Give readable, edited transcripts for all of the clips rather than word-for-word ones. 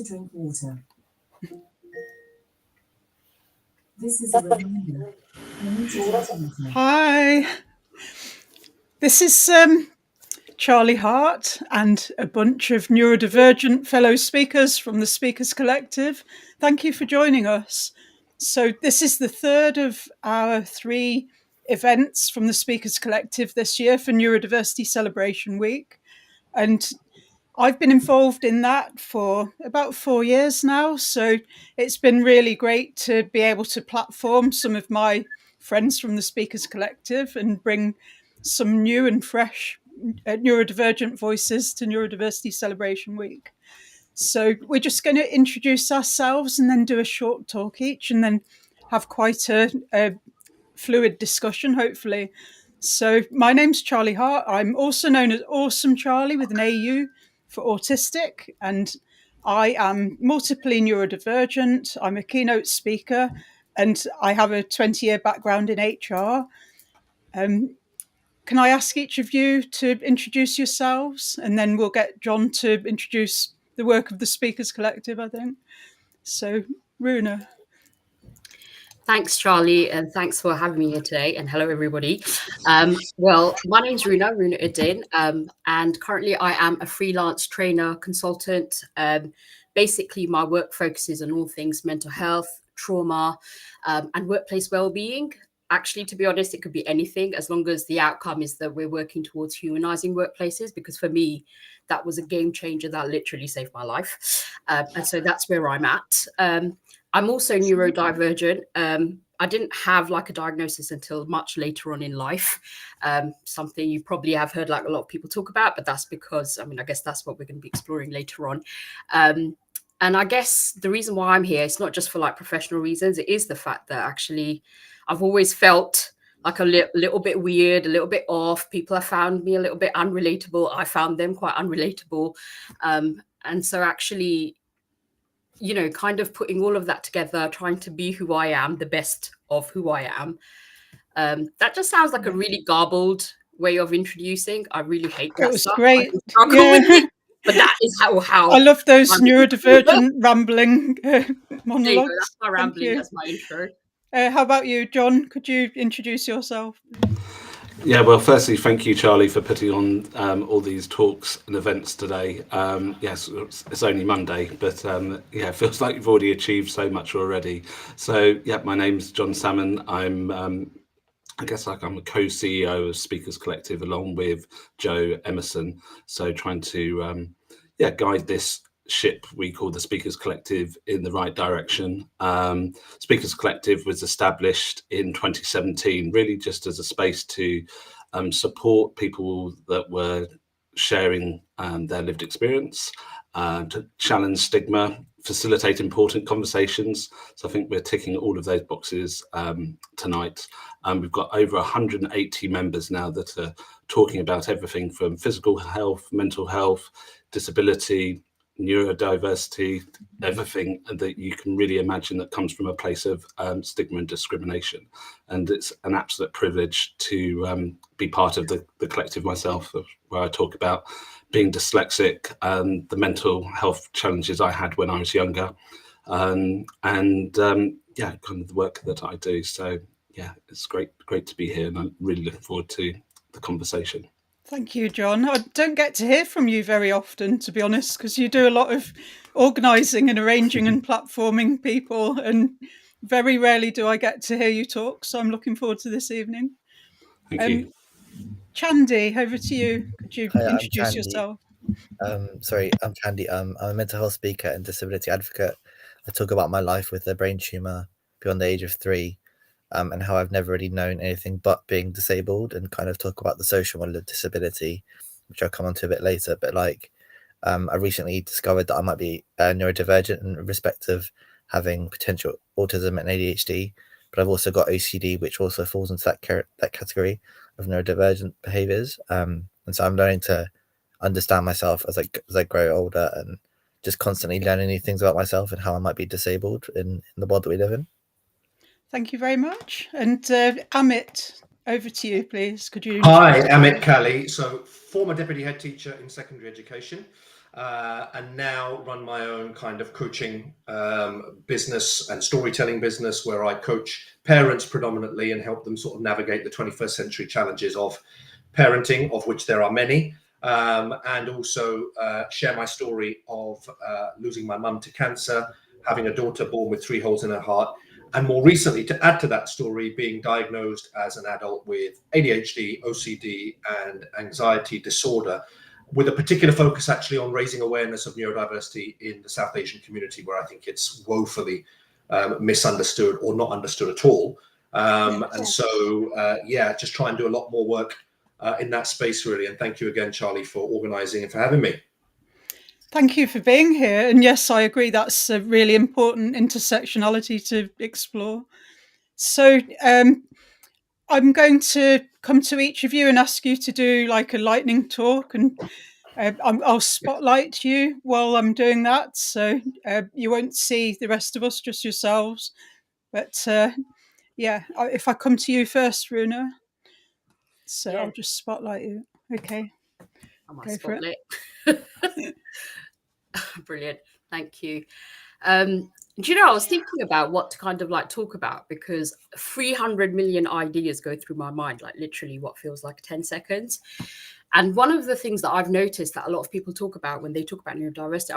drink water. This is a reminder. You need to drink water. Hi, this is Charlie Hart and a bunch of neurodivergent fellow speakers from the Speakers Collective. Thank you for joining us. So this is the third of our 3 events from the Speakers Collective this year for Neurodiversity Celebration Week. And I've been involved in that for about 4 years now. So it's been really great to be able to platform some of my friends from the Speakers Collective and bring some new and fresh neurodivergent voices to Neurodiversity Celebration Week. So we're just going to introduce ourselves and then do a short talk each and then have quite a fluid discussion, hopefully. So my name's Charlie Hart. I'm also known as Awesome Charlie with an AU for autistic, and I am multiply neurodivergent. I'm a keynote speaker, and I have a 20-year background in HR. Can I ask each of you to introduce yourselves, and then we'll get Jon to introduce the work of the Speakers Collective, I think. So, Runa. Thanks, Charlie, and thanks for having me here today. And hello, everybody. Well, my name's Runa Uddin, and currently I am a freelance trainer consultant. Basically, my work focuses on all things mental health, trauma, and workplace well-being. Actually, to be honest, it could be anything as long as the outcome is that we're working towards humanizing workplaces, because for me, that was a game changer that literally saved my life. And so that's where I'm at. I'm also neurodivergent. I didn't have like a diagnosis until much later on in life. Something you probably have heard like a lot of people talk about, but that's because, I guess that's what we're going to be exploring later on. And I guess the reason why I'm here, it's not just for like professional reasons. It is the fact that actually I've always felt like a little bit weird, a little bit off. People have found me a little bit unrelatable. I found them quite unrelatable. And so actually, you know, kind of putting all of that together, trying to be who I am, the best of who I am. That just sounds like a really garbled way of introducing. I really hate that. It was great. But that is how I love those neurodivergent rambling monologues. That's my rambling. That's my intro. How about you, Jon? Could you introduce yourself? Yeah, well, firstly, thank you, Charlie, for putting on all these talks and events today. Yes, it's only Monday, but yeah, it feels like you've already achieved so much already. So, yeah, my name's Jon Salmon. I'm I guess like I'm a co-CEO of Speakers Collective along with Joe Emerson. So trying to guide this ship we call the Speakers Collective in the right direction. Speakers Collective was established in 2017, really just as a space to support people that were sharing their lived experience, to challenge stigma, facilitate important conversations. So I think we're ticking all of those boxes tonight. We've got over 180 members now that are talking about everything from physical health, mental health, disability, neurodiversity, everything that you can really imagine that comes from a place of stigma and discrimination. And it's an absolute privilege to be part of the collective myself, where I talk about being dyslexic and the mental health challenges I had when I was younger, and kind of the work that I do. So yeah, it's great to be here, and I'm really looking forward to the conversation. Thank you, Jon. I don't get to hear from you very often, to be honest, because you do a lot of organising and arranging and platforming people, and very rarely do I get to hear you talk. So I'm looking forward to this evening. Thank you. Chandy, over to you. Could you introduce yourself? Sorry, I'm Chandy. I'm a mental health speaker and disability advocate. I talk about my life with a brain tumour beyond the age of 3. And how I've never really known anything but being disabled, and kind of talk about the social model of disability, which I'll come on to a bit later. But I recently discovered that I might be neurodivergent in respect of having potential autism and ADHD, but I've also got OCD, which also falls into that category of neurodivergent behaviours. And so I'm learning to understand myself as I grow older, and just constantly learning new things about myself and how I might be disabled in the world that we live in. Thank you very much. And Amit, over to you, please. Could you? Hi, Amit Kalley. So, former deputy head teacher in secondary education. and now run my own kind of coaching business and storytelling business, where I coach parents predominantly and help them sort of navigate the 21st century challenges of parenting, of which there are many, and also share my story of losing my mum to cancer, having a daughter born with 3 holes in her heart, and more recently, to add to that story, being diagnosed as an adult with ADHD, OCD, and anxiety disorder, with a particular focus actually on raising awareness of neurodiversity in the South Asian community, where I think it's woefully misunderstood or not understood at all. And so, just try and do a lot more work in that space, really. And thank you again, Charlie, for organising and for having me. Thank you for being here. And yes, I agree, that's a really important intersectionality to explore. So I'm going to come to each of you and ask you to do like a lightning talk, and I'll spotlight you while I'm doing that. So you won't see the rest of us, just yourselves. But if I come to you first, Runa. So I'll just spotlight you. Okay. I might Go for it. spotlight. Brilliant. Thank you. Do you know, I was thinking about what to kind of like talk about, because 300 million ideas go through my mind, like literally what feels like 10 seconds. And one of the things that I've noticed that a lot of people talk about when they talk about neurodiversity,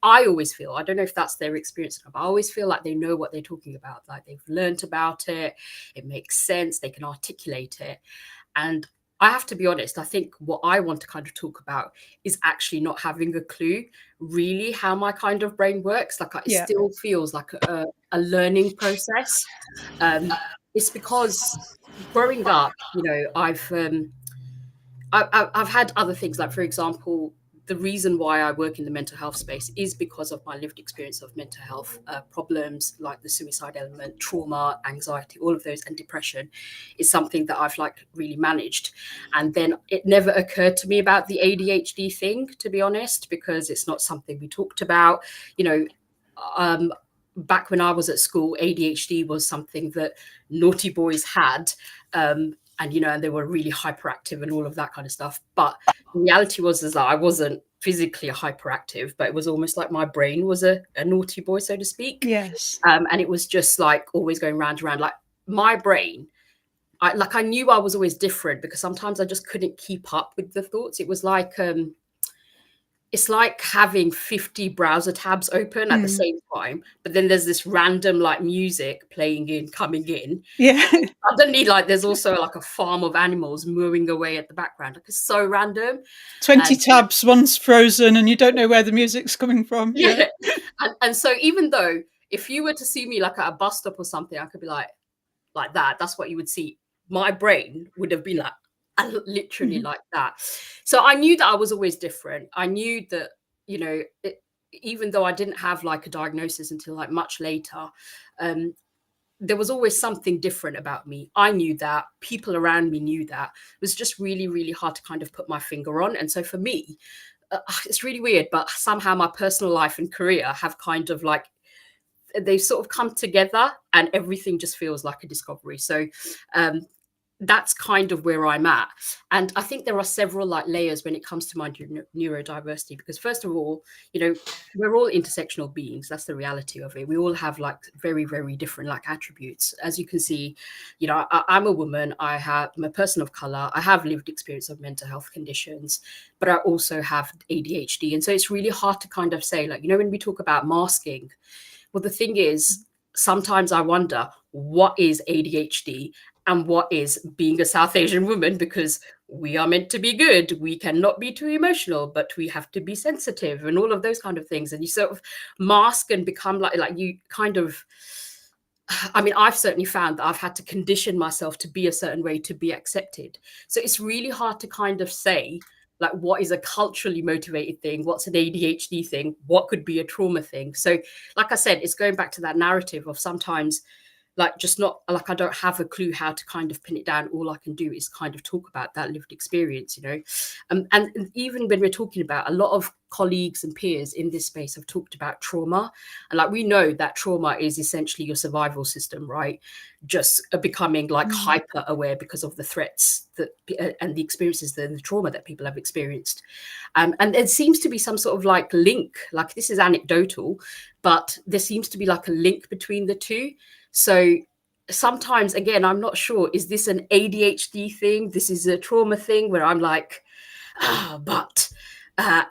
I always feel, I don't know if that's their experience, but I always feel like they know what they're talking about, like they've learned about it, it makes sense, they can articulate it. And I have to be honest, I think what I want to kind of talk about is actually not having a clue really how my kind of brain works. Like it still feels like a learning process. It's because growing up, you know, I've had other things, like, for example, the reason why I work in the mental health space is because of my lived experience of mental health problems, like the suicide element, trauma, anxiety, all of those, and depression is something that I've like really managed. And then it never occurred to me about the ADHD thing, to be honest, because it's not something we talked about. You know, back when I was at school, ADHD was something that naughty boys had. And, you know, and they were really hyperactive and all of that kind of stuff. But the reality was is that I wasn't physically hyperactive, but it was almost like my brain was a naughty boy, so to speak. Yes. And it was just like always going round and round. Like my brain, I knew I was always different, because sometimes I just couldn't keep up with the thoughts. It was like, it's like having 50 browser tabs open at the same time, but then there's this random like music playing in, coming in. Yeah. Suddenly, like there's also like a farm of animals mooing away at the background. Like it's so random. 20 tabs, one's frozen, and you don't know where the music's coming from. Yeah. And so even though if you were to see me like at a bus stop or something, I could be like that. That's what you would see. My brain would have been like, literally like that. So I knew that I was always different. I knew that, you know, even though I didn't have like a diagnosis until like much later, there was always something different about me. I knew that. People around me knew that. It was just really, really hard to kind of put my finger on. And so for me, it's really weird, but somehow my personal life and career have kind of like, they've sort of come together, and everything just feels like a discovery. So that's kind of where I'm at. And I think there are several like layers when it comes to my neurodiversity, because first of all, you know, we're all intersectional beings. That's the reality of it. We all have like very, very different like attributes. As you can see, you know, I'm a woman, I'm a person of color, I have lived experience of mental health conditions, but I also have ADHD. And so it's really hard to kind of say, like, you know, when we talk about masking, well, the thing is, sometimes I wonder, what is ADHD and what is being a South Asian woman? Because we are meant to be good. We cannot be too emotional, but we have to be sensitive and all of those kind of things. And you sort of mask and become like you kind of, I mean, I've certainly found that I've had to condition myself to be a certain way to be accepted. So it's really hard to kind of say, like, what is a culturally motivated thing? What's an ADHD thing? What could be a trauma thing? So like I said, it's going back to that narrative of sometimes like just not like I don't have a clue how to kind of pin it down. All I can do is kind of talk about that lived experience, you know. And even when we're talking about, a lot of colleagues and peers in this space have talked about trauma, and like we know that trauma is essentially your survival system, right? Just becoming like hyper aware because of the threats that and the experiences and the trauma that people have experienced. And there seems to be some sort of like link, like this is anecdotal, but there seems to be like a link between the two. So sometimes, again, I'm not sure, is this an ADHD thing? This is a trauma thing where I'm like, but,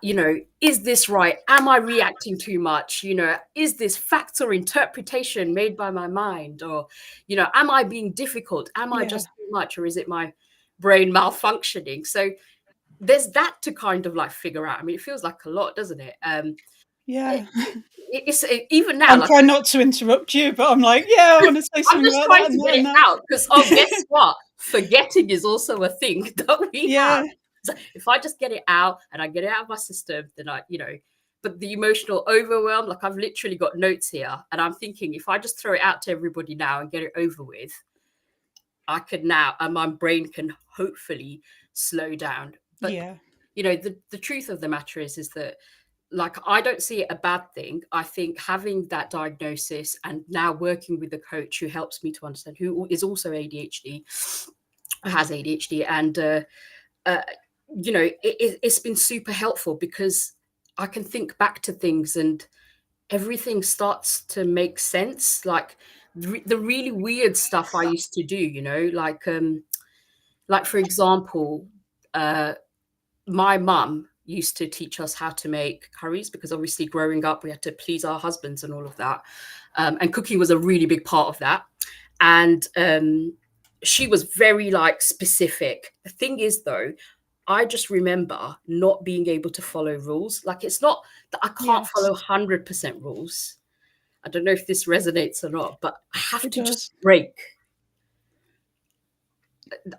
you know, is this right? Am I reacting too much? You know, is this facts or interpretation made by my mind? Or, you know, am I being difficult? Am I just too much? Or is it my brain malfunctioning? So there's that to kind of like figure out. I mean, it feels like a lot, doesn't it? Yeah. It's even now. I'm like, trying not to interrupt you, but I'm like, yeah, I want to say I'm something just about trying that. to get it out because, oh, guess what? Forgetting is also a thing that we have. So if I just get it out and I get it out of my system, then I, you know, but the emotional overwhelm, like I've literally got notes here and I'm thinking if I just throw it out to everybody now and get it over with, I could now, and my brain can hopefully slow down. But, you know, the truth of the matter is that, like, I don't see it a bad thing. I think having that diagnosis and now working with a coach who helps me to understand, who is also ADHD, has ADHD, and, you know, it's been super helpful because I can think back to things and everything starts to make sense. Like the really weird stuff I used to do, you know, like for example, my mum used to teach us how to make curries because obviously growing up we had to please our husbands and all of that, and cooking was a really big part of that. And she was very like specific. The thing is though, I just remember not being able to follow rules. Like it's not that I can't follow 100% rules. I don't know if this resonates or not, but I have to just break.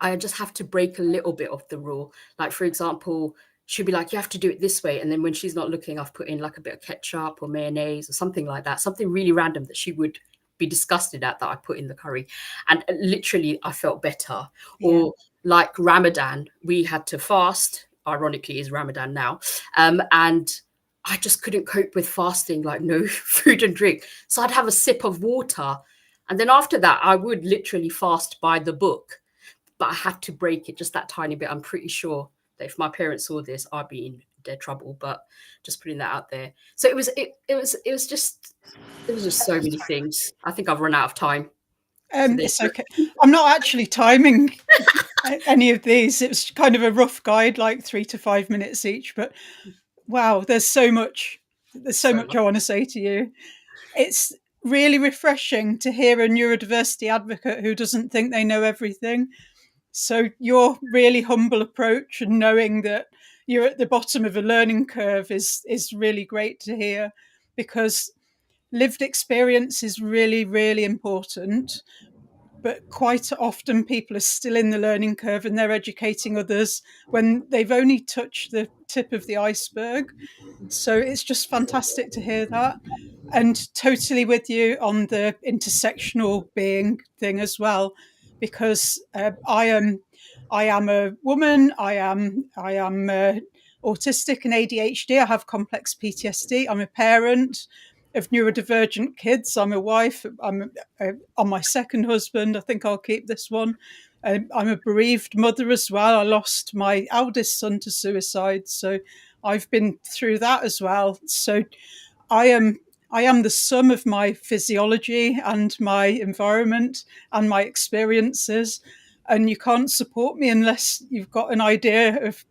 I just have to break a little bit of the rule. Like, for example, she'd be like, you have to do it this way. And then when she's not looking, I've put in like a bit of ketchup or mayonnaise or something like that, something really random that she would be disgusted at that I put in the curry. And literally I felt better. Or like Ramadan, we had to fast, ironically is Ramadan now. And I just couldn't cope with fasting, like no food and drink. So I'd have a sip of water. And then after that, I would literally fast by the book. But I had to break it just that tiny bit. I'm pretty sure that if my parents saw this, I'd be in dead trouble. But just putting that out there. So it was just so many things. I think I've run out of time. It's okay. I'm not actually timing any of these. It was kind of a rough guide, like 3 to 5 minutes each. But wow, there's so much. There's so much I want to say to you. It's really refreshing to hear a neurodiversity advocate who doesn't think they know everything. So your really humble approach and knowing that you're at the bottom of a learning curve is really great to hear, because lived experience is really, really important. But quite often people are still in the learning curve and they're educating others when they've only touched the tip of the iceberg. So it's just fantastic to hear that. And totally with you on the intersectional being thing as well, because I am a woman. I am autistic and ADHD. I have complex PTSD. I'm a parent of neurodivergent kids. I'm a wife. I'm on my second husband. I think I'll keep this one. I'm a bereaved mother as well. I lost my eldest son to suicide, so I've been through that as well. So I am the sum of my physiology and my environment and my experiences. And you can't support me unless you've got an idea of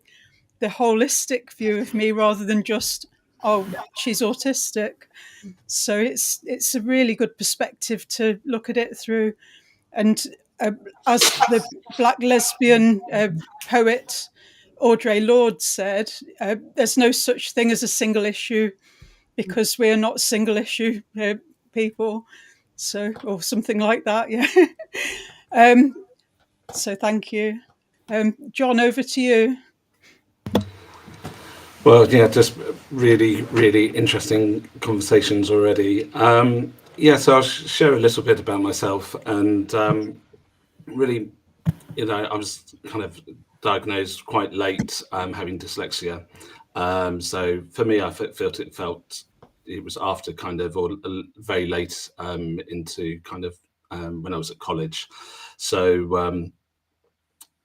the holistic view of me rather than just, oh, she's autistic. So it's a really good perspective to look at it through. And as the Black lesbian poet Audre Lorde said, there's no such thing as a single issue, because we're not single issue people. So, or something like that, yeah. So thank you. Jon, over to you. Well, yeah, just really, really interesting conversations already. Yeah, so I'll share a little bit about myself, and really, I was kind of diagnosed quite late, having dyslexia. So for me, I felt it was after kind of, or very late into kind of when I was at college. So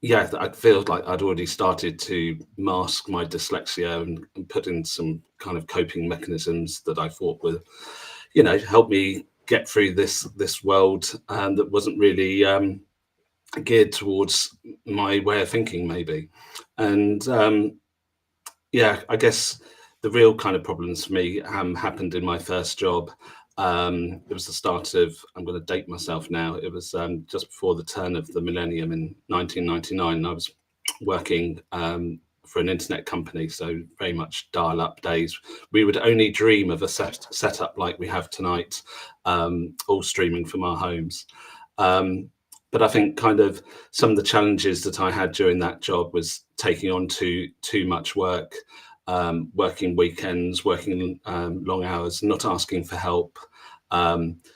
yeah, I feel like I'd already started to mask my dyslexia and put in some kind of coping mechanisms that I thought were, help me get through this world that wasn't really geared towards my way of thinking, maybe. And yeah, I guess the real kind of problems for me happened in my first job. It was the start of, I'm going to date myself now, it was just before the turn of the millennium in 1999. I was working for an internet company, so very much dial-up days. We would only dream of a setup like we have tonight, all streaming from our homes. But I think kind of some of the challenges that I had during that job was taking on too much work, working weekends, working long hours, not asking for help.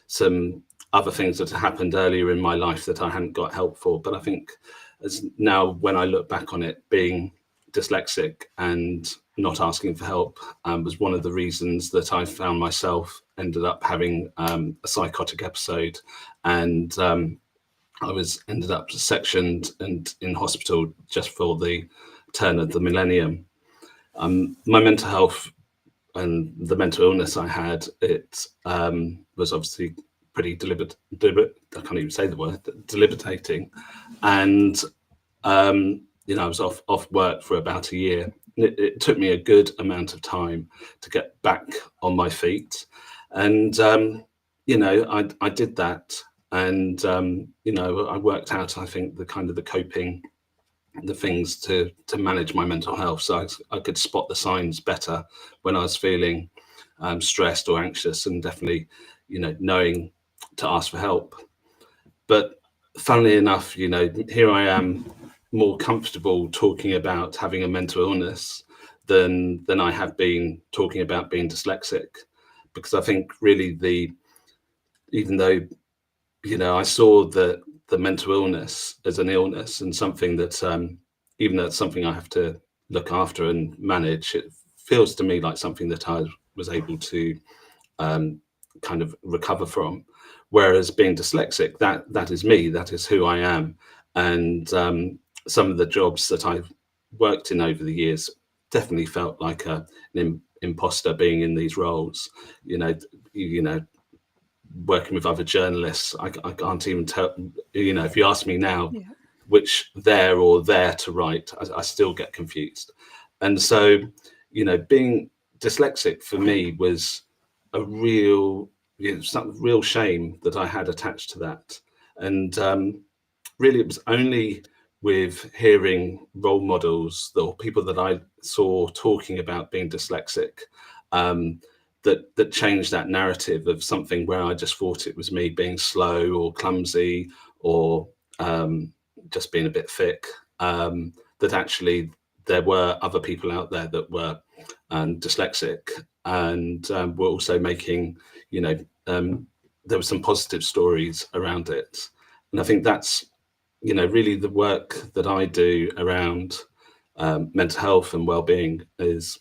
Some other things that had happened earlier in my life that I hadn't got help for. But I think as now, when I look back on it, being dyslexic and not asking for help was one of the reasons that I found myself ended up having a psychotic episode, and I ended up sectioned and in hospital just for the turn of the millennium. My mental health and the mental illness I had, it was obviously pretty deliberate. I can't even say the word, debilitating. And I was off work for about a year. It took me a good amount of time to get back on my feet, and I did that. And I worked out, I think, the things to manage my mental health, so I could spot the signs better when I was feeling stressed or anxious, and definitely, knowing to ask for help. But funnily enough, here I am, more comfortable talking about having a mental illness than I have been talking about being dyslexic, because I think really even though I saw the mental illness as an illness and something that, even though it's something I have to look after and manage, it feels to me like something that I was able to kind of recover from. Whereas being dyslexic, that is me, that is who I am. And some of the jobs that I've worked in over the years definitely felt like an imposter being in these roles. Working with other journalists, I can't even tell, if you ask me now, yeah, which there or there to write, I still get confused. And so, being dyslexic for me was a real shame that I had attached to that. And really, it was only with hearing role models or people that I saw talking about being dyslexic, that changed that narrative of something where I just thought it was me being slow or clumsy or just being a bit thick, that actually there were other people out there that were dyslexic and were also making, there were some positive stories around it. And I think that's, really the work that I do around mental health and well-being is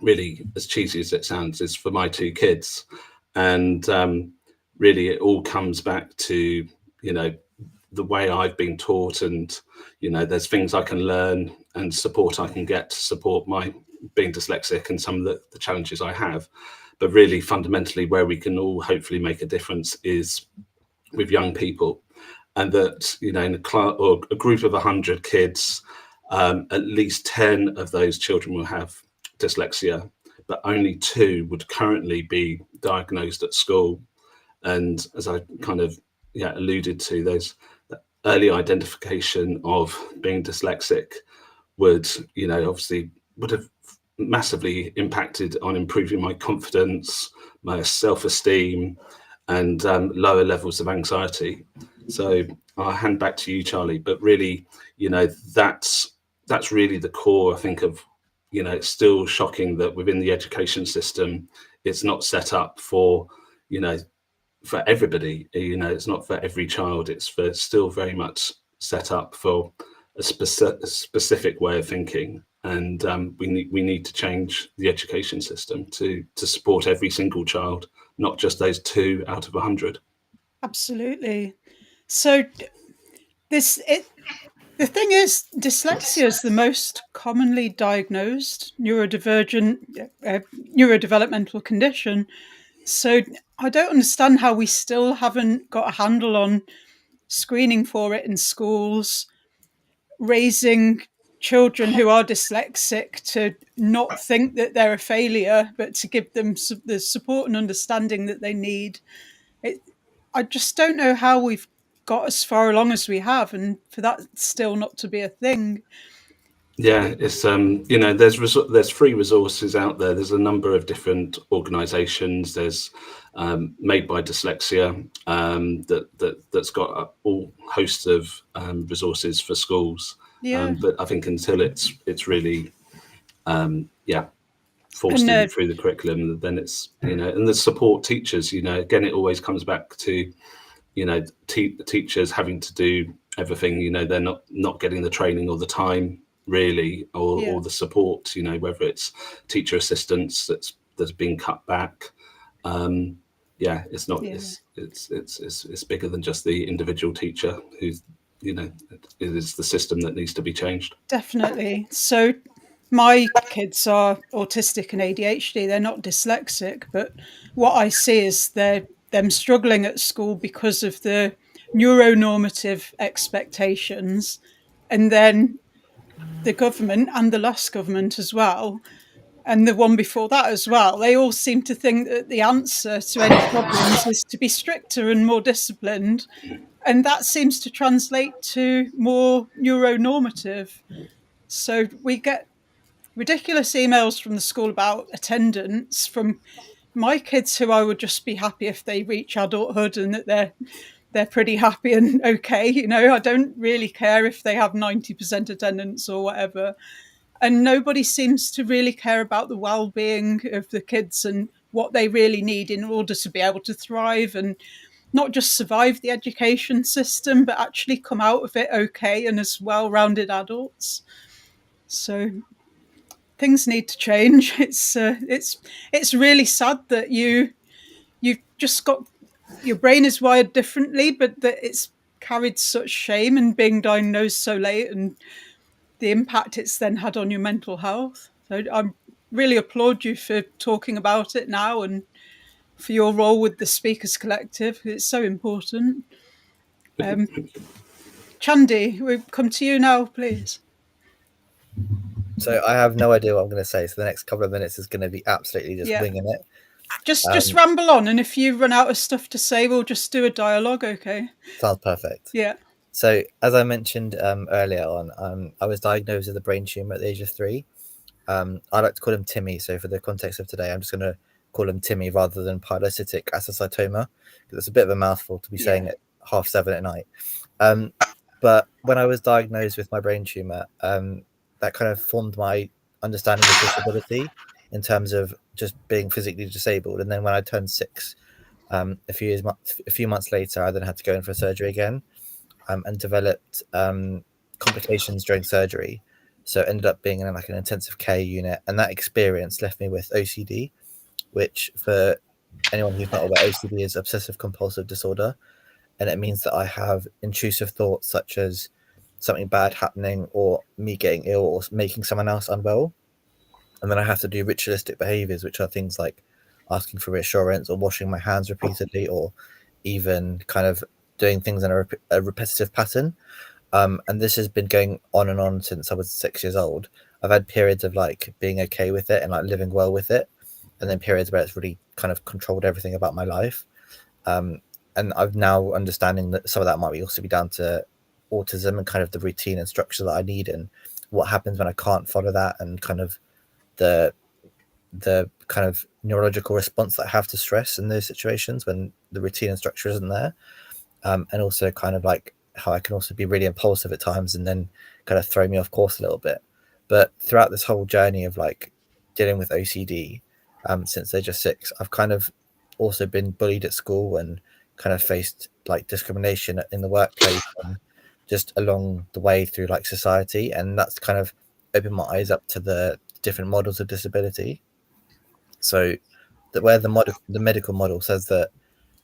really, as cheesy as it sounds, is for my two kids. And really it all comes back to, the way I've been taught, and, there's things I can learn and support I can get to support my being dyslexic and some of the challenges I have. But really fundamentally where we can all hopefully make a difference is with young people. And that, in a group of 100 kids, at least 10 of those children will have dyslexia, but only 2 would currently be diagnosed at school. And as I kind of alluded to, those early identification of being dyslexic would, obviously would have massively impacted on improving my confidence, my self-esteem, and lower levels of anxiety. So I'll hand back to you, Charlie. But really, that's really the core, I think, of, it's still shocking that within the education system, it's not set up for, for everybody. It's not for every child. It's for still very much set up for a specific way of thinking. And we need to change the education system to support every single child, not just those 2 out of 100. Absolutely. So the thing is, dyslexia is the most commonly diagnosed neurodevelopmental condition. So I don't understand how we still haven't got a handle on screening for it in schools, raising children who are dyslexic to not think that they're a failure, but to give them the support and understanding that they need. I just don't know how we've got as far along as we have, and for that still not to be a thing. Yeah, it's there's free resources out there. There's a number of different organisations. There's Made by Dyslexia that's got all hosts of resources for schools. Yeah. But I think until it's really forced in through the curriculum, then it's and the support teachers. Again, it always comes back to teachers having to do everything. They're not getting the training or the time really, or the support. Whether it's teacher assistants that's been cut back. It's not. Yeah. It's bigger than just the individual teacher who's. It is the system that needs to be changed. Definitely. So my kids are autistic and ADHD. They're not dyslexic, but what I see is them struggling at school because of the neuronormative expectations, and then the government and the last government as well, and the one before that as well, they all seem to think that the answer to any problems is to be stricter and more disciplined. And that seems to translate to more neuronormative. So we get ridiculous emails from the school about attendance from my kids, who I would just be happy if they reach adulthood and that they're pretty happy and okay. I don't really care if they have 90% attendance or whatever. And nobody seems to really care about the well-being of the kids and what they really need in order to be able to thrive and not just survive the education system, but actually come out of it okay and as well-rounded adults. So things need to change. It's really sad that you've just got, your brain is wired differently, but that it's carried such shame and being diagnosed so late, and the impact it's then had on your mental health. So I really applaud you for talking about it now and for your role with the Speakers Collective. It's so important. Chandy, we'll come to you now, please. So I have no idea what I'm going to say. So the next couple of minutes is going to be absolutely just winging it. Just ramble on, and if you run out of stuff to say, we'll just do a dialogue, okay? Sounds perfect. Yeah. So as I mentioned earlier on, I was diagnosed with a brain tumour at the age of 3. I like to call him Timmy. So for the context of today, I'm just going to call him Timmy rather than pilocytic astrocytoma, because it's a bit of a mouthful to be saying at 7:30 at night. But when I was diagnosed with my brain tumour, that kind of formed my understanding of disability in terms of just being physically disabled. And then when I turned 6, a few months later, I then had to go in for surgery again, and developed complications during surgery. So ended up being in an intensive care unit, and that experience left me with OCD, which, for anyone who's not aware, OCD is obsessive compulsive disorder, and it means that I have intrusive thoughts such as something bad happening or me getting ill or making someone else unwell, and then I have to do ritualistic behaviors, which are things like asking for reassurance or washing my hands repeatedly, or even kind of doing things in a repetitive pattern. And this has been going on and on since I was 6 years old. I've had periods of being okay with it and living well with it, and then periods where it's really kind of controlled everything about my life. And I'm now understanding that some of that might also be down to autism and kind of the routine and structure that I need, and what happens when I can't follow that, and kind of the kind of neurological response that I have to stress in those situations when the routine and structure isn't there. And also kind of how I can also be really impulsive at times and then kind of throw me off course a little bit. But throughout this whole journey of dealing with OCD, since they're just 6, I've kind of also been bullied at school and kind of faced like discrimination in the workplace and just along the way through like society, and that's kind of opened my eyes up to the different models of disability. So that where the medical model says that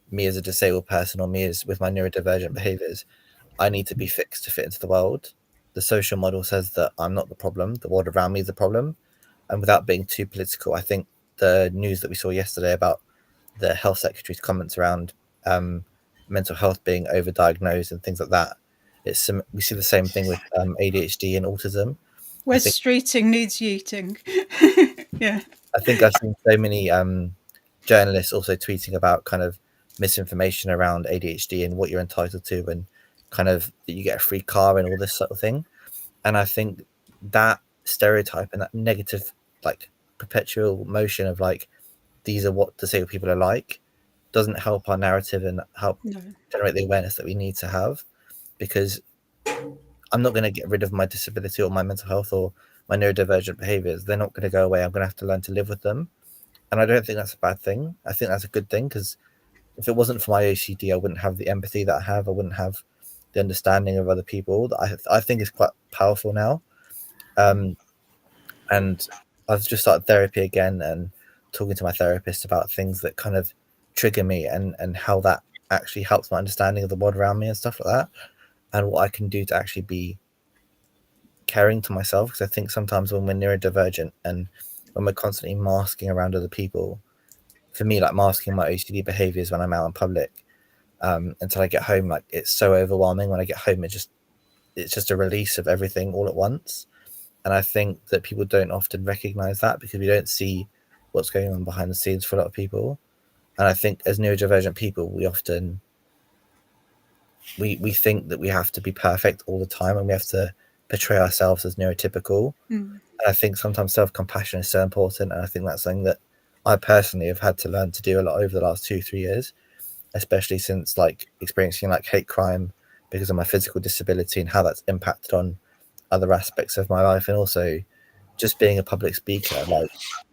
me as a disabled person or me as with my neurodivergent behaviors, I need to be fixed to fit into the world. The social model says that I'm not the problem, the world around me is the problem. And without being too political, I think the news that we saw yesterday about the health secretary's comments around mental health being overdiagnosed and things like that, we see the same thing with ADHD and autism. Where's streeting needs yeeting. Yeah. I think I've seen so many journalists also tweeting about kind of misinformation around ADHD and what you're entitled to, and kind of that you get a free car and all this sort of thing. And I think that stereotype and that negative, like, perpetual motion of like, these are what disabled people are like, doesn't help our narrative and help generate the awareness that we need to have. Because I'm not going to get rid of my disability or my mental health or my neurodivergent behaviors. They're not going to go away. I'm going to have to learn to live with them. And I don't think that's a bad thing. I think that's a good thing, because if it wasn't for my OCD, I wouldn't have the empathy that I have. I wouldn't have the understanding of other people that I think is quite powerful now. And I've just started therapy again and talking to my therapist about things that kind of trigger me and how that actually helps my understanding of the world around me and stuff like that, and what I can do to actually be caring to myself. Because I think sometimes when we're neurodivergent and when we're constantly masking around other people, for me, like masking my OCD behaviors when I'm out in public, until I get home, like it's so overwhelming. When I get home, it's just a release of everything all at once. And I think that people don't often recognize that because we don't see what's going on behind the scenes for a lot of people. And I think as neurodivergent people, we often we think that we have to be perfect all the time and we have to portray ourselves as neurotypical. And I think sometimes self-compassion is so important. And I think that's something that I personally have had to learn to do a lot over the last 2-3 years, especially since like experiencing like hate crime because of my physical disability and how that's impacted on other aspects of my life. And also just being a public speaker, like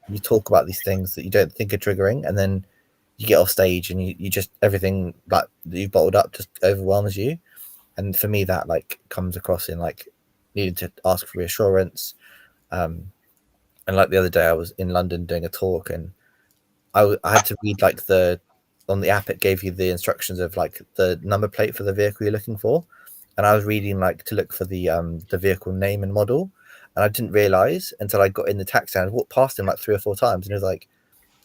you talk about these things that you don't think are triggering, and then you get off stage and you just everything like that you've bottled up just overwhelms you. And for me, that like comes across in like needing to ask for reassurance. And like the other day I was in London doing a talk, and I had to read like on the app it gave you the instructions of like the number plate for the vehicle you're looking for, and I was reading like to look for the vehicle name and model, and I didn't realize until I got in the taxi and I walked past him like 3 or 4 times, and he was like,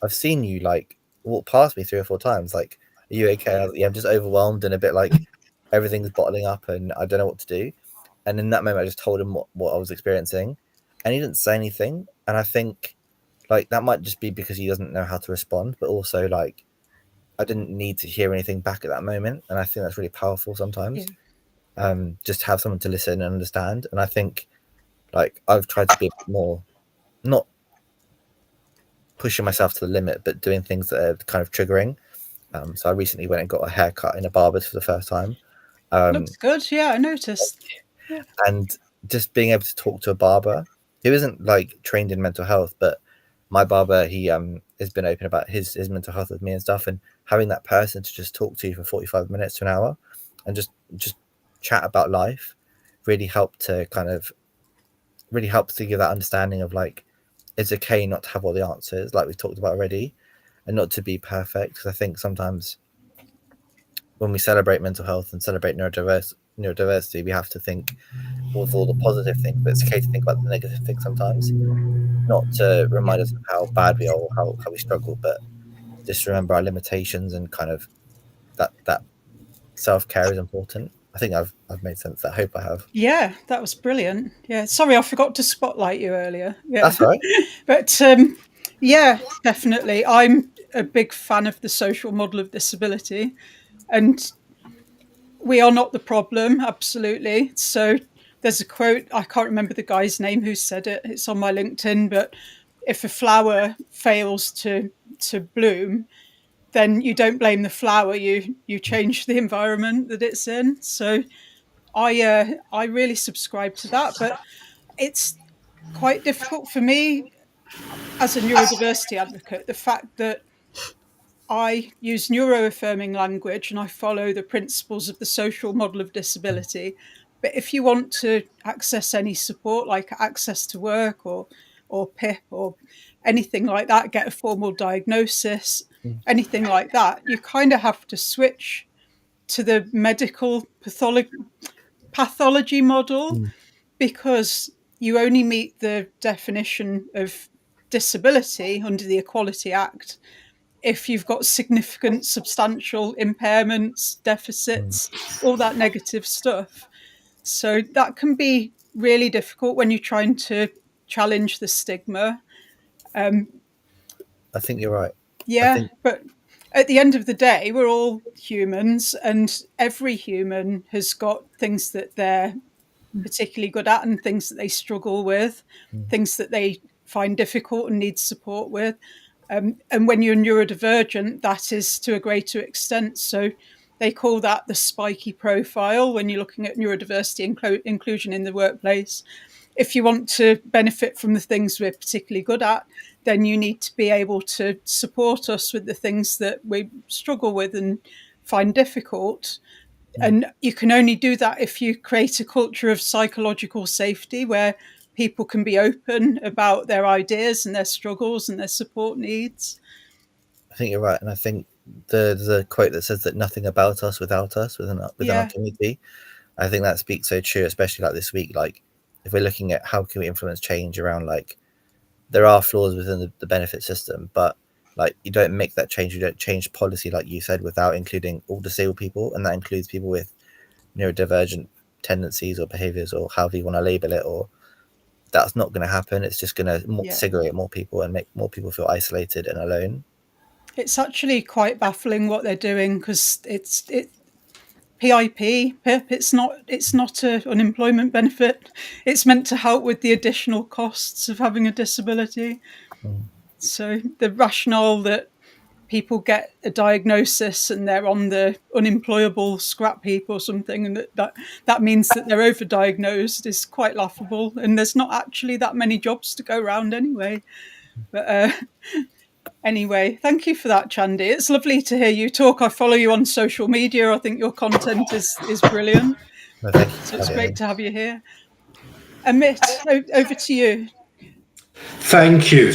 I've seen you like walk past me 3 or 4 times, like, are you okay? I was like, yeah, I'm just overwhelmed and a bit like everything's bottling up and I don't know what to do. And in that moment I just told him what I was experiencing, and he didn't say anything. And I think like that might just be because he doesn't know how to respond, but also like I didn't need to hear anything back at that moment. And I think that's really powerful sometimes. Just have someone to listen and understand. And I think like I've tried to be a bit more, not pushing myself to the limit, but doing things that are kind of triggering. So I recently went and got a haircut in a barber's for the first time. Looks good. Yeah, I noticed. Yeah. And just being able to talk to a barber who isn't like trained in mental health, but my barber, he has been open about his mental health with me and stuff, and having that person to just talk to you for 45 minutes to an hour and just chat about life really helped to give that understanding of like it's okay not to have all the answers, like we've talked about already, and not to be perfect. Because I think sometimes when we celebrate mental health and celebrate neurodiversity, we have to think of all the positive things, but it's okay to think about the negative things sometimes, not to remind us of how bad we are or how we struggle, but just remember our limitations and kind of that self-care is important. I think I've made sense. I hope I have. Yeah, that was brilliant. Yeah, sorry, I forgot to spotlight you earlier. Yeah, that's all right. But yeah, definitely. I'm a big fan of the social model of disability, and we are not the problem. Absolutely. So there's a quote, I can't remember the guy's name who said it. It's on my LinkedIn, but if a flower fails to bloom, then you don't blame the flower, you change the environment that it's in. So I really subscribe to that, but it's quite difficult for me as a neurodiversity advocate, the fact that I use neuroaffirming language and I follow the principles of the social model of disability. But if you want to access any support, like access to work or PIP or anything like that, get a formal diagnosis, anything like that, you kind of have to switch to the medical pathology model, because you only meet the definition of disability under the Equality Act if you've got significant substantial impairments, deficits, all that negative stuff. So that can be really difficult when you're trying to challenge the stigma. I think you're right. Yeah, but at the end of the day, we're all humans, and every human has got things that they're particularly good at and things that they struggle with, things that they find difficult and need support with. And when you're neurodivergent, that is to a greater extent. So they call that the spiky profile when you're looking at neurodiversity and inclusion in the workplace. If you want to benefit from the things we're particularly good at, then you need to be able to support us with the things that we struggle with and find difficult. And you can only do that if you create a culture of psychological safety where people can be open about their ideas and their struggles and their support needs. I think you're right. And I think there's a quote that says that nothing about us without us within our community. I think that speaks so true, especially like this week. Like if we're looking at how can we influence change around, like there are flaws within the benefit system, but like you don't make that change, you don't change policy, like you said, without including all disabled people. And that includes people with neurodivergent tendencies or behaviors or however you want to label it, or that's not going to happen. It's just going to segregate more people and make more people feel isolated and alone. It's actually quite baffling what they're doing, because it's PIP, it's not an unemployment benefit. It's meant to help with the additional costs of having a disability. So the rationale that people get a diagnosis and they're on the unemployable scrap heap or something, and that means that they're overdiagnosed, is quite laughable. And there's not actually that many jobs to go around anyway. But anyway, thank you for that, Chandy. It's lovely to hear you talk. I follow you on social media. I think your content is brilliant. No, thank you. So it's great to have you here. Amit, over to you. Thank you.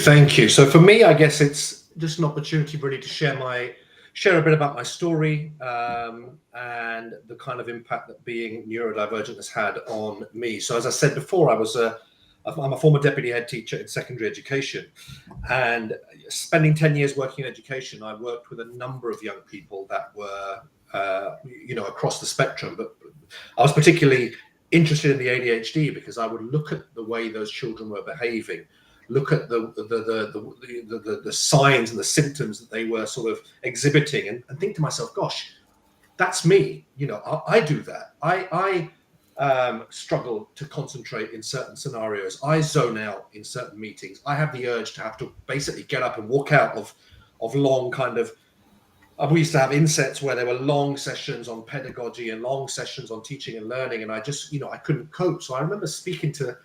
So for me, I guess it's just an opportunity really to share a bit about my story and the kind of impact that being neurodivergent has had on me. So as I said before, I'm a former deputy head teacher in secondary education, and spending 10 years working in education, I worked with a number of young people that were, across the spectrum. But I was particularly interested in the ADHD because I would look at the way those children were behaving, look at the signs and the symptoms that they were sort of exhibiting, and think to myself, gosh, that's me. I do that. I struggle to concentrate in certain scenarios. I zone out in certain meetings. I have the urge to have to basically get up and walk out of long kind of, we used to have insets where there were long sessions on pedagogy and long sessions on teaching and learning, and I just, I couldn't cope. So I remember speaking to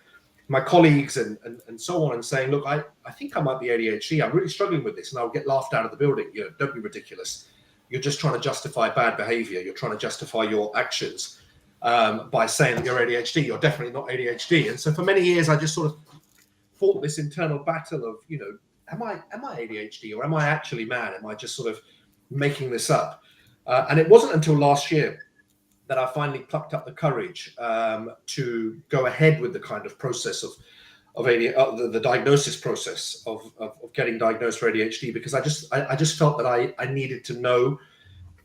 my colleagues and so on and saying, look, I think I might be ADHD. I'm really struggling with this. And I would get laughed out of the building. Don't be ridiculous. You're just trying to justify bad behavior. You're trying to justify your actions by saying that you're ADHD. You're definitely not ADHD. And so for many years, I just sort of fought this internal battle of, am I ADHD, or am I actually mad? Am I just sort of making this up? And it wasn't until last year that I finally plucked up the courage to go ahead with the kind of process of the diagnosis process of getting diagnosed for ADHD, because I just felt that I needed to know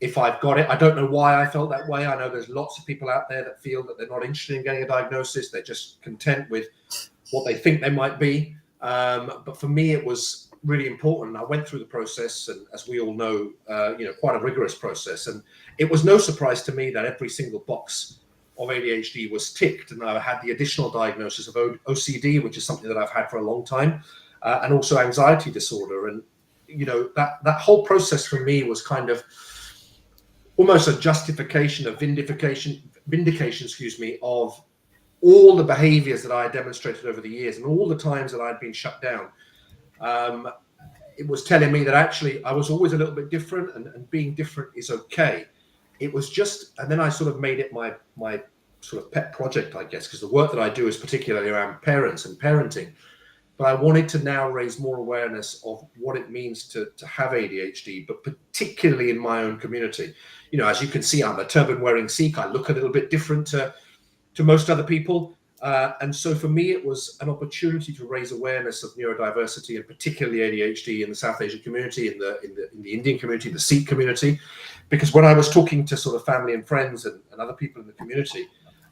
if I've got it. I don't know why I felt that way. I know there's lots of people out there that feel that they're not interested in getting a diagnosis. They're just content with what they think they might be. But for me, it was really important. I went through the process, and as we all know, quite a rigorous process. And it was no surprise to me that every single box of ADHD was ticked, and I had the additional diagnosis of OCD, which is something that I've had for a long time, and also anxiety disorder. And that whole process for me was kind of almost a justification, a vindication, of all the behaviors that I had demonstrated over the years and all the times that I had been shut down. it was telling me that actually I was always a little bit different, and being different is okay. It was just, and then I sort of made it my sort of pet project, I guess, because the work that I do is particularly around parents and parenting. But I wanted to now raise more awareness of what it means to have ADHD, but particularly in my own community. You know, as you can see, I'm a turban wearing Sikh. I look a little bit different to most other people. And so for me, it was an opportunity to raise awareness of neurodiversity, and particularly ADHD in the South Asian community, in the Indian community, the Sikh community. Because when I was talking to sort of family and friends and other people in the community,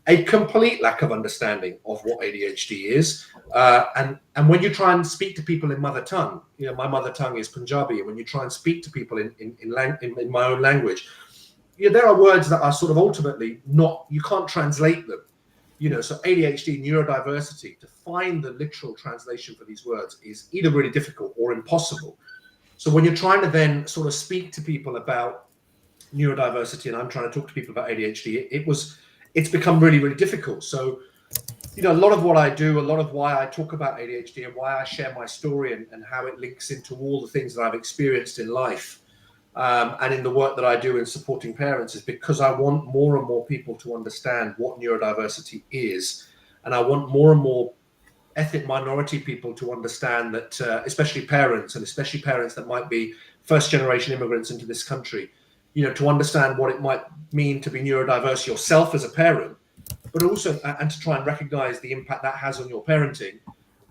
a complete lack of understanding of what ADHD is. And when you try and speak to people in mother tongue, you know, my mother tongue is Punjabi, and when you try and speak to people in my own language, you know, there are words that are sort of ultimately not, you can't translate them. You know, so ADHD, neurodiversity, to find the literal translation for these words is either really difficult or impossible. So when you're trying to then sort of speak to people about neurodiversity, and I'm trying to talk to people about ADHD, it's become really, really difficult. So, you know, a lot of what I do, a lot of why I talk about ADHD and why I share my story and how it links into all the things that I've experienced in life, and in the work that I do in supporting parents, is because I want more and more people to understand what neurodiversity is. And I want more and more ethnic minority people to understand that, especially parents, and especially parents that might be first generation immigrants into this country, you know, to understand what it might mean to be neurodiverse yourself as a parent, but also, and to try and recognize the impact that has on your parenting,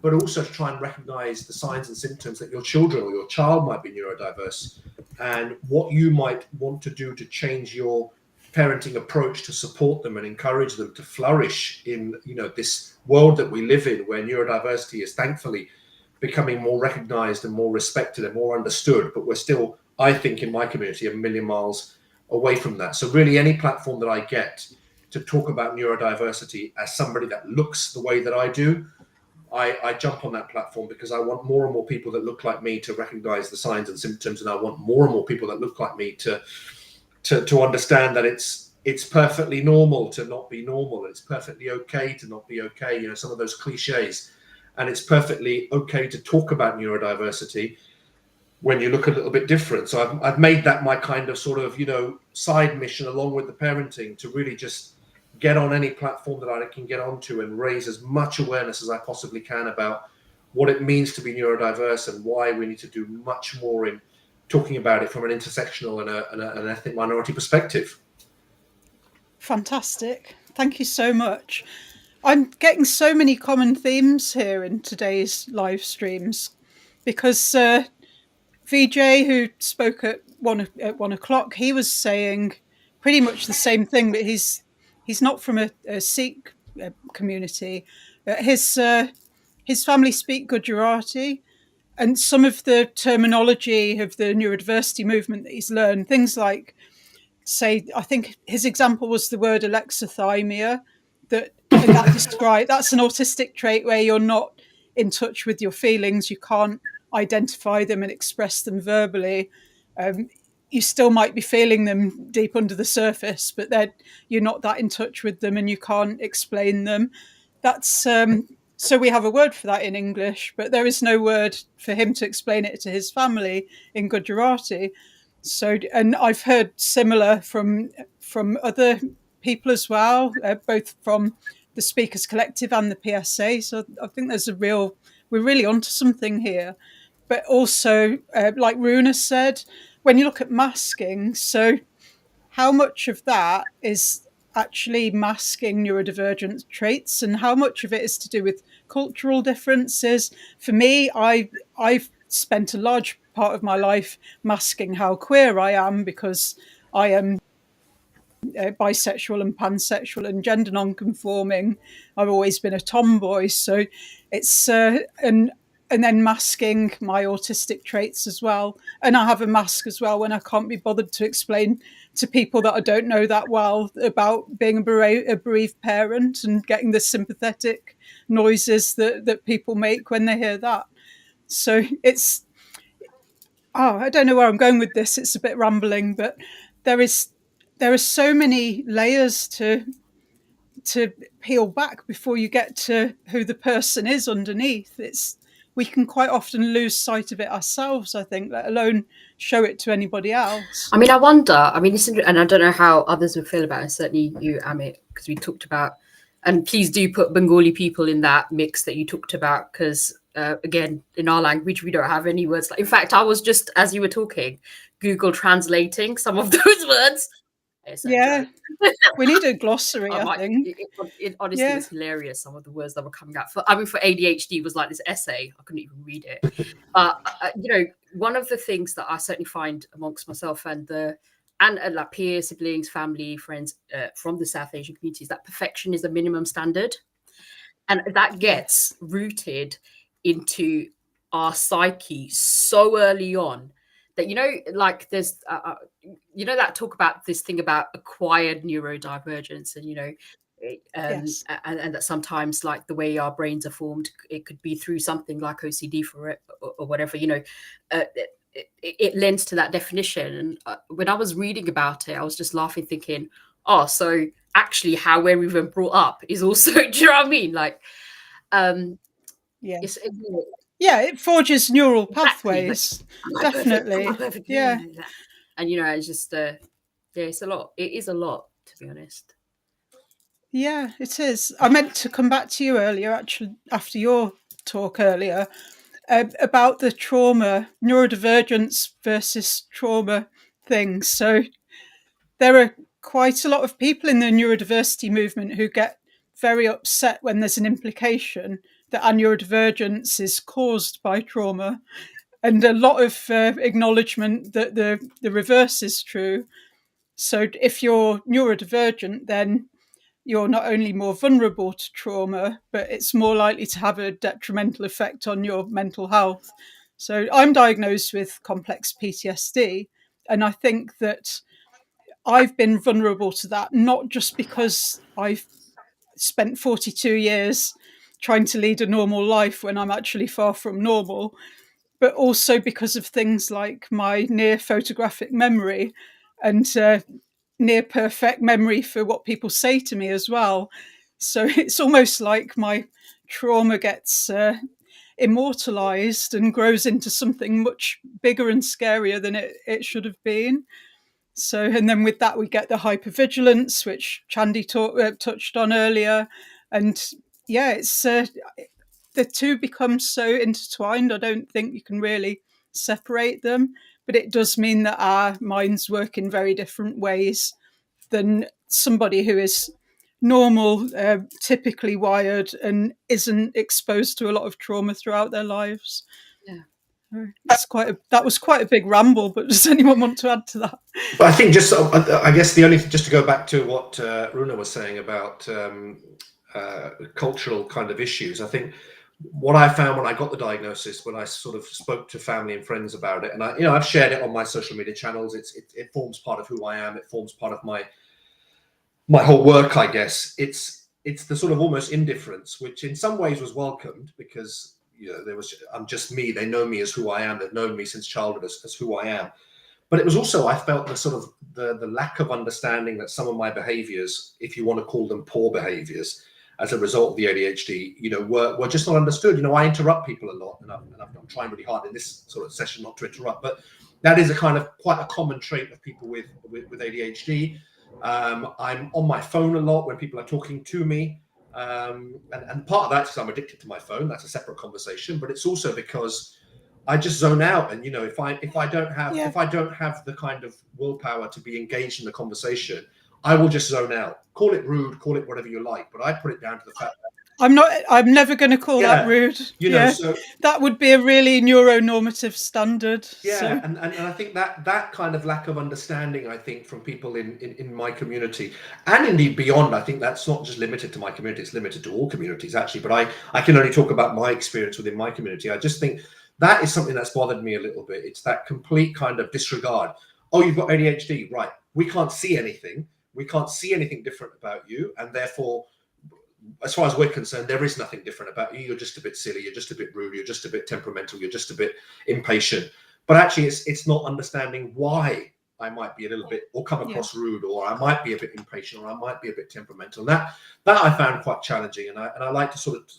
but also to try and recognize the signs and symptoms that your children or your child might be neurodiverse, and what you might want to do to change your parenting approach to support them and encourage them to flourish in, you know, this world that we live in, where neurodiversity is thankfully becoming more recognized and more respected and more understood. But we're still, I think, in my community, a million miles away from that. So really, any platform that I get to talk about neurodiversity as somebody that looks the way that I do, I jump on that platform, because I want more and more people that look like me to recognize the signs and symptoms, and I want more and more people that look like me to understand that it's perfectly normal to not be normal. It's perfectly okay to not be okay. You know, some of those cliches, and it's perfectly okay to talk about neurodiversity when you look a little bit different. So I've made that my kind of sort of, you know, side mission along with the parenting, to really just get on any platform that I can get onto and raise as much awareness as I possibly can about what it means to be neurodiverse, and why we need to do much more in talking about it from an intersectional and an ethnic minority perspective. Fantastic. Thank you so much. I'm getting so many common themes here in today's live streams, because VJ, who spoke at 1 o'clock, he was saying pretty much the same thing, but he's not from a Sikh community. His family speak Gujarati, and some of the terminology of the neurodiversity movement that he's learned, things like, say, I think his example was the word alexithymia, that's an autistic trait where you're not in touch with your feelings, you can't identify them and express them verbally. You still might be feeling them deep under the surface, but then you're not that in touch with them and you can't explain them. That's so we have a word for that in English, but there is no word for him to explain it to his family in Gujarati. So, and I've heard similar from other people as well, both from the Speakers Collective and the PSA. So I think we're really onto something here. But also, like Runa said, when you look at masking, so how much of that is actually masking neurodivergent traits, and how much of it is to do with cultural differences? For me, I've spent a large part of my life masking how queer I am, because I am bisexual and pansexual and gender non-conforming. I've always been a tomboy, so it's and then masking my autistic traits as well. And I have a mask as well when I can't be bothered to explain to people that I don't know that well about being a bereaved parent, and getting the sympathetic noises that people make when they hear that. So it's, I don't know where I'm going with this. It's a bit rambling, but there are so many layers to peel back before you get to who the person is underneath. we can quite often lose sight of it ourselves, I think, let alone show it to anybody else. I mean, I wonder, I mean, and I don't know how others would feel about it, certainly you, Amit, because we talked about, and please do put Bengali people in that mix that you talked about, because again, in our language, we don't have any words. In fact, I was just, as you were talking, Google translating some of those words. Yeah, we need a glossary, I think. It honestly was hilarious, some of the words that were coming out. For ADHD was like this essay. I couldn't even read it. But, one of the things that I certainly find amongst myself and like peers, siblings, family, friends from the South Asian communities, that perfection is the minimum standard. And that gets rooted into our psyche so early on that, like there's, that talk about this thing about acquired neurodivergence and, Yes. and that sometimes like the way our brains are formed, it could be through something like OCD for it or whatever, it lends to that definition. And when I was reading about it, I was just laughing, thinking, oh, so actually how we're even brought up is also, do you know what I mean? Like, yes. Yeah, it forges neural pathways. Definitely. Yeah. And, it's just, it's a lot. It is a lot, to be honest. Yeah, it is. I meant to come back to you earlier, actually, after your talk earlier, about the trauma, neurodivergence versus trauma thing. So there are quite a lot of people in the neurodiversity movement who get very upset when there's an implication that our neurodivergence is caused by trauma, and a lot of acknowledgement that the reverse is true. So if you're neurodivergent, then you're not only more vulnerable to trauma, but it's more likely to have a detrimental effect on your mental health. So I'm diagnosed with complex PTSD, and I think that I've been vulnerable to that, not just because I've spent 42 years trying to lead a normal life when I'm actually far from normal, but also because of things like my near photographic memory and near perfect memory for what people say to me as well. So it's almost like my trauma gets immortalized and grows into something much bigger and scarier than it should have been. So, and then with that, we get the hypervigilance, which Chandy touched on earlier. And yeah, it's the two become so intertwined. I don't think you can really separate them, but it does mean that our minds work in very different ways than somebody who is normal, typically wired, and isn't exposed to a lot of trauma throughout their lives. Yeah. That was quite a big ramble, but does anyone want to add to that? But I think just to go back to what Runa was saying about cultural kind of issues, I think what I found when I got the diagnosis, when I sort of spoke to family and friends about it, and I've shared it on my social media channels. It forms part of who I am. It forms part of my whole work, I guess. It's the sort of almost indifference, which in some ways was welcomed because I'm just me. They know me as who I am. They've known me since childhood as who I am. But it was also, I felt the sort of the lack of understanding that some of my behaviors, if you want to call them poor behaviors, as a result of the ADHD, were just not understood. I interrupt people a lot, and I'm trying really hard in this sort of session not to interrupt. But that is quite a common trait of people with ADHD. I'm on my phone a lot when people are talking to me. And part of that is I'm addicted to my phone. That's a separate conversation, but it's also because I just zone out. And if I don't have the kind of willpower to be engaged in the conversation, I will just zone out. Call it rude, call it whatever you like, but I put it down to the fact that I'm never going to call that rude. So that would be a really neuronormative standard. Yeah, so. and I think that kind of lack of understanding, I think, from people in my community and indeed beyond, I think that's not just limited to my community, it's limited to all communities actually, but I can only talk about my experience within my community. I just think that is something that's bothered me a little bit. It's that complete kind of disregard. Oh, you've got ADHD, right? We can't see anything. We can't see anything different about you, and therefore, as far as we're concerned, there is nothing different about you. You're just a bit silly. You're just a bit rude. You're just a bit temperamental. You're just a bit impatient. But actually, it's not understanding why I might be a little bit or come across rude, or I might be a bit impatient, or I might be a bit temperamental. And that I found quite challenging, and I like to sort of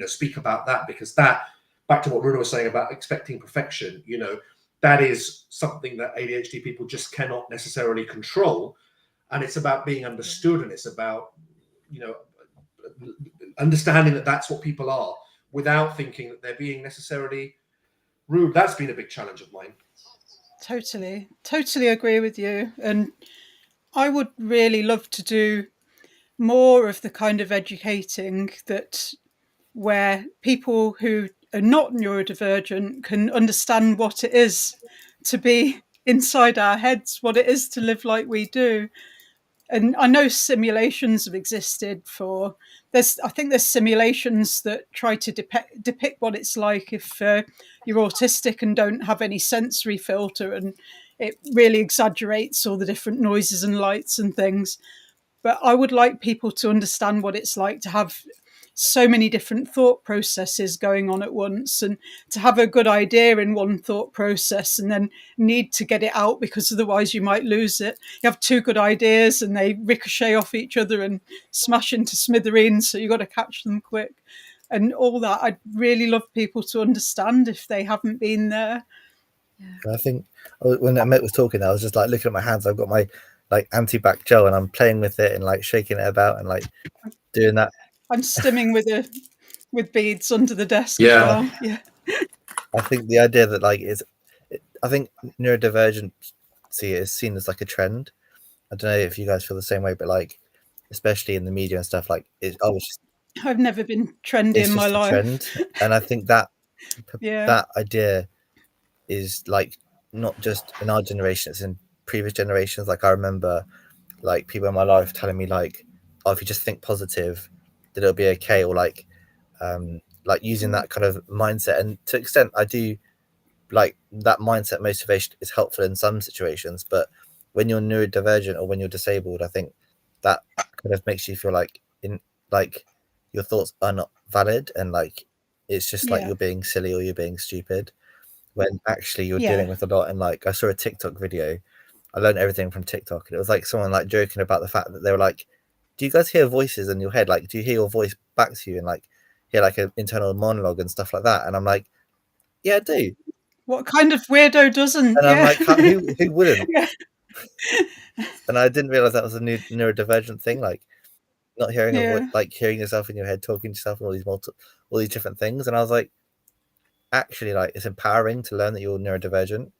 speak about that because that back to what Runa was saying about expecting perfection, you know, that is something that ADHD people just cannot necessarily control. And it's about being understood, and it's about, you know, understanding that that's what people are without thinking that they're being necessarily rude. That's been a big challenge of mine. Totally agree with you. And I would really love to do more of the kind of educating that where people who are not neurodivergent can understand what it is to be inside our heads, what it is to live like we do. And I know simulations have existed for I think there's simulations that try to depict what it's like if you're autistic and don't have any sensory filter, and it really exaggerates all the different noises and lights and things. But I would like people to understand what it's like to have so many different thought processes going on at once, and to have a good idea in one thought process and then need to get it out because otherwise you might lose it. You have two good ideas and they ricochet off each other and smash into smithereens, so you've got to catch them quick. And all that, I'd really love people to understand if they haven't been there. I think when Amit was talking, I was just like looking at my hands. I've got my like anti-bac gel and I'm playing with it and like shaking it about and like doing that. I'm stimming with beads under the desk Yeah. as well. Yeah. I think the idea that like I think neurodivergency is seen as like a trend. I don't know if you guys feel the same way, but like especially in the media and stuff, like I've never been trendy in my life. Trend. And I think that Yeah. that idea is like not just in our generation, it's in previous generations. Like I remember like people in my life telling me like, oh, if you just think positive, that it'll be okay, or like using that kind of mindset. And to an extent I do like that mindset. Motivation is helpful in some situations, but when you're neurodivergent or when you're disabled, I think that kind of makes you feel like your thoughts are not valid, and like it's just like you're being silly or you're being stupid, when actually you're dealing with a lot. And like I saw a TikTok video, I learned everything from TikTok, and it was like someone like joking about the fact that they were like, do you guys hear voices in your head? Like, do you hear your voice back to you and like hear like an internal monologue and stuff like that? And I'm like, yeah, I do. What kind of weirdo doesn't? And I'm like, who wouldn't? Yeah. And I didn't realize that was a new neurodivergent thing, like not hearing a voice, like hearing yourself in your head, talking to yourself, and all these different things. And I was like, actually, like it's empowering to learn that you're neurodivergent.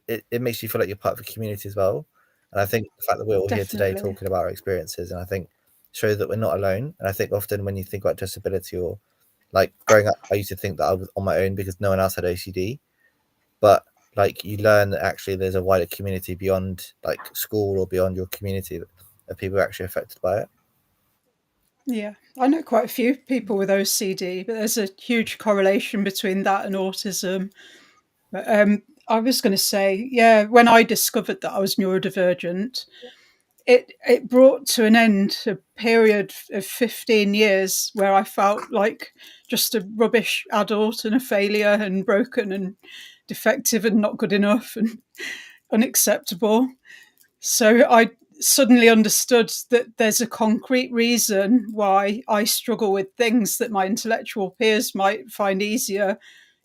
It makes you feel like you're part of a community as well. And I think the fact that we're all here today talking about our experiences, and I think shows that we're not alone. And I think often when you think about disability, or like growing up, I used to think that I was on my own because no one else had OCD. But like you learn that actually there's a wider community beyond like school or beyond your community of people who are actually affected by it. Yeah, I know quite a few people with OCD, but there's a huge correlation between that and autism. But I was going to say, when I discovered that I was neurodivergent, it brought to an end a period of 15 years where I felt like just a rubbish adult and a failure and broken and defective and not good enough and unacceptable. So I suddenly understood that there's a concrete reason why I struggle with things that my intellectual peers might find easier.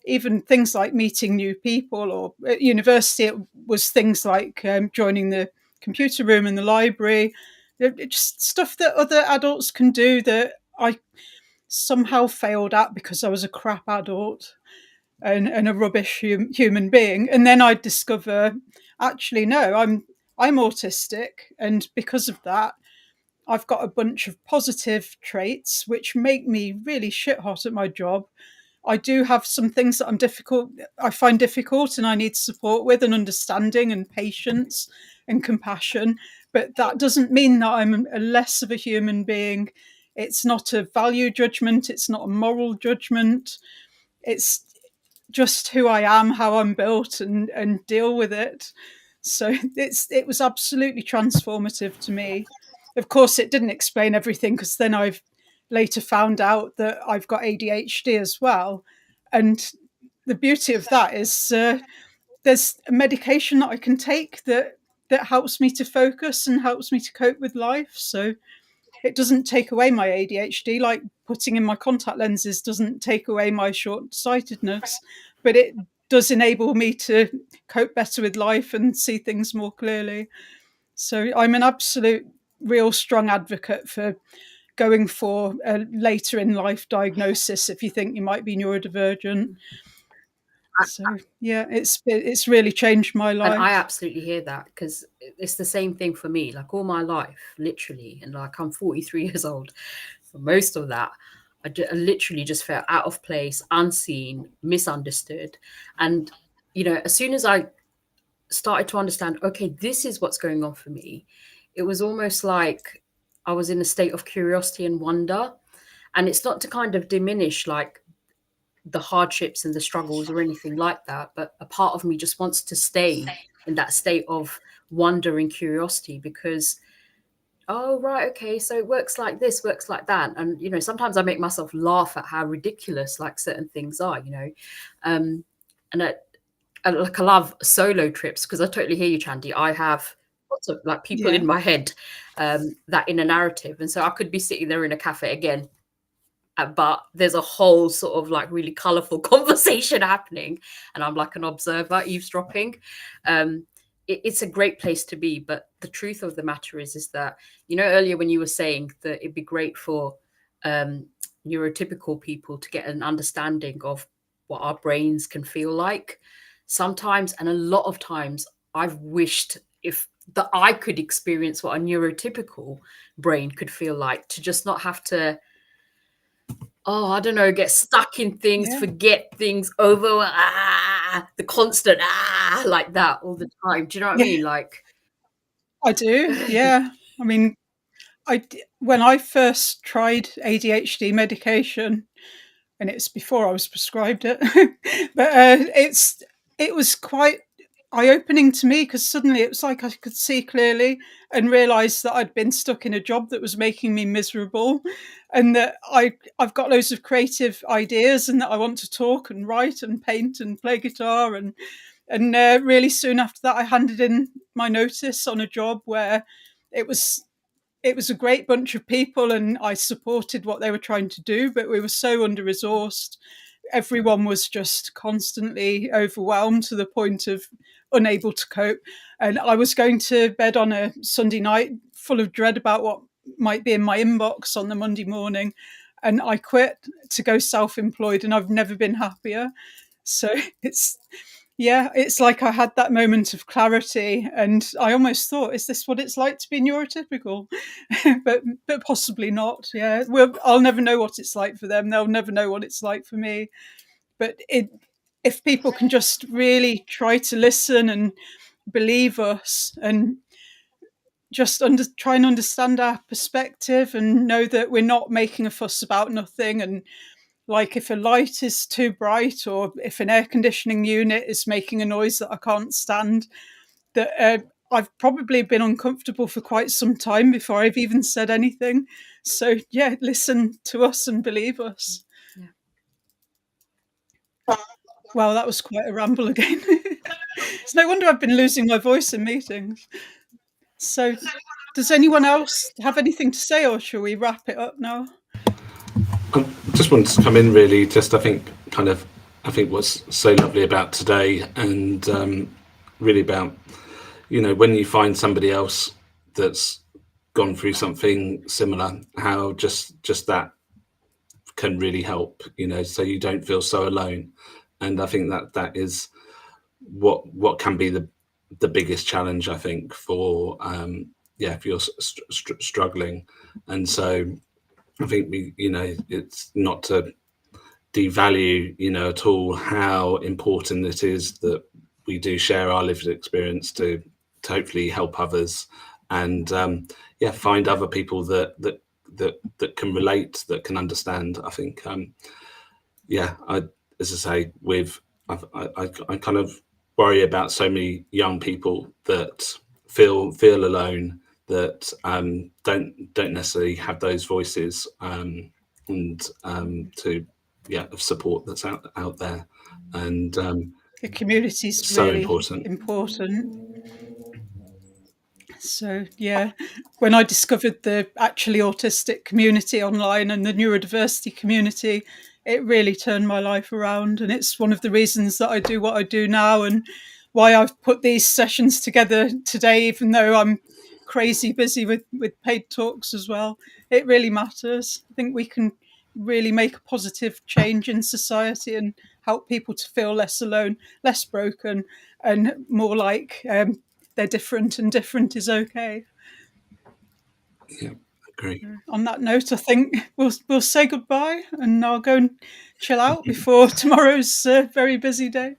Even things like meeting new people, or at university it was things like joining the computer room in the library. Just stuff that other adults can do that I somehow failed at because I was a crap adult and a rubbish human being. And then I'd discover, actually, no, I'm autistic, and because of that, I've got a bunch of positive traits which make me really shit hot at my job. I do have some things that I find difficult, and I need support with, and understanding and patience and compassion. But that doesn't mean that I'm a less of a human being. It's not a value judgment. It's not a moral judgment. It's just who I am, how I'm built, and deal with it. So it was absolutely transformative to me. Of course, it didn't explain everything, because then I've later found out that I've got ADHD as well. And the beauty of that is there's a medication that I can take that helps me to focus and helps me to cope with life. So it doesn't take away my ADHD, like putting in my contact lenses doesn't take away my short-sightedness, but it does enable me to cope better with life and see things more clearly. So I'm an absolute real strong advocate for going for a later in life diagnosis if you think you might be neurodivergent. So yeah, it's really changed my life. And I absolutely hear that, because it's the same thing for me. Like all my life, literally, and like I'm 43 years old. For most of that, I literally just felt out of place, unseen, misunderstood. And as soon as I started to understand, okay, this is what's going on for me, it was almost like I was in a state of curiosity and wonder. And it's not to kind of diminish like the hardships and the struggles or anything like that, but a part of me just wants to stay in that state of wonder and curiosity, because oh right, okay, so it works like this, works like that. And sometimes I make myself laugh at how ridiculous like certain things are, and I love solo trips, because I totally hear you, Chandy. I have lots of like people in my head that in a narrative, and so I could be sitting there in a cafe again, but there's a whole sort of like really colorful conversation happening, and I'm like an observer eavesdropping. It's a great place to be, but the truth of the matter is that earlier when you were saying that it'd be great for neurotypical people to get an understanding of what our brains can feel like, sometimes, and a lot of times, I've wished that I could experience what a neurotypical brain could feel like, to just not have to, I don't know, get stuck in things, forget things over, the constant, like that all the time. Do you know what I mean? Like, I do, yeah. I mean, when I first tried ADHD medication, and it's before I was prescribed it, but it was quite eye-opening to me, because suddenly it was like I could see clearly and realise that I'd been stuck in a job that was making me miserable, and that I've got loads of creative ideas, and that I want to talk and write and paint and play guitar, and really soon after that I handed in my notice on a job where it was a great bunch of people and I supported what they were trying to do, but we were so under-resourced. Everyone was just constantly overwhelmed to the point of unable to cope. And I was going to bed on a Sunday night full of dread about what might be in my inbox on the Monday morning. And I quit to go self-employed, and I've never been happier. So it's like I had that moment of clarity, and I almost thought, is this what it's like to be neurotypical? but possibly not. Yeah, I'll never know what it's like for them. They'll never know what it's like for me. But if people can just really try to listen and believe us, and just try and understand our perspective, and know that we're not making a fuss about nothing, and like if a light is too bright, or if an air conditioning unit is making a noise that I can't stand, that I've probably been uncomfortable for quite some time before I've even said anything. So yeah, listen to us and believe us. Yeah. Well, that was quite a ramble again. It's no wonder I've been losing my voice in meetings. So does anyone else have anything to say, or shall we wrap it up now? I just wanted to come in really, I think what's so lovely about today, and really about, when you find somebody else that's gone through something similar, how just that can really help, so you don't feel so alone. And I think that is what can be the biggest challenge, I think, for if you're struggling. And so I think it's not to devalue, at all how important it is that we do share our lived experience to hopefully help others, and find other people that can relate, that can understand. I think, as I say, I kind of worry about so many young people that feel alone, that don't necessarily have those voices, and to of support that's out there, and the community is so really important. So yeah, when I discovered the actually autistic community online and the neurodiversity community, it really turned my life around. And it's one of the reasons that I do what I do now, and why I've put these sessions together today, even though I'm crazy busy with paid talks as well. It really matters. I think we can really make a positive change in society and help people to feel less alone, less broken, and more like they're different, and different is okay. Yeah, agree. On that note, I think we'll say goodbye, and I'll go and chill out before tomorrow's very busy day.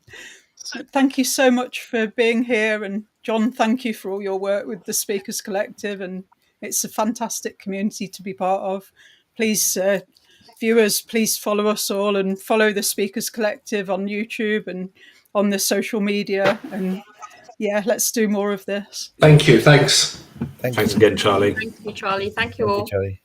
But thank you so much for being here, and Jon, thank you for all your work with the Speakers Collective, and it's a fantastic community to be part of. Please, viewers, please follow us all and follow the Speakers Collective on YouTube and on the social media, and yeah, let's do more of this. Thank you. Thanks. Thanks again, Charlie. Thank you, Charlie. Thank you Thank all. you, Charlie.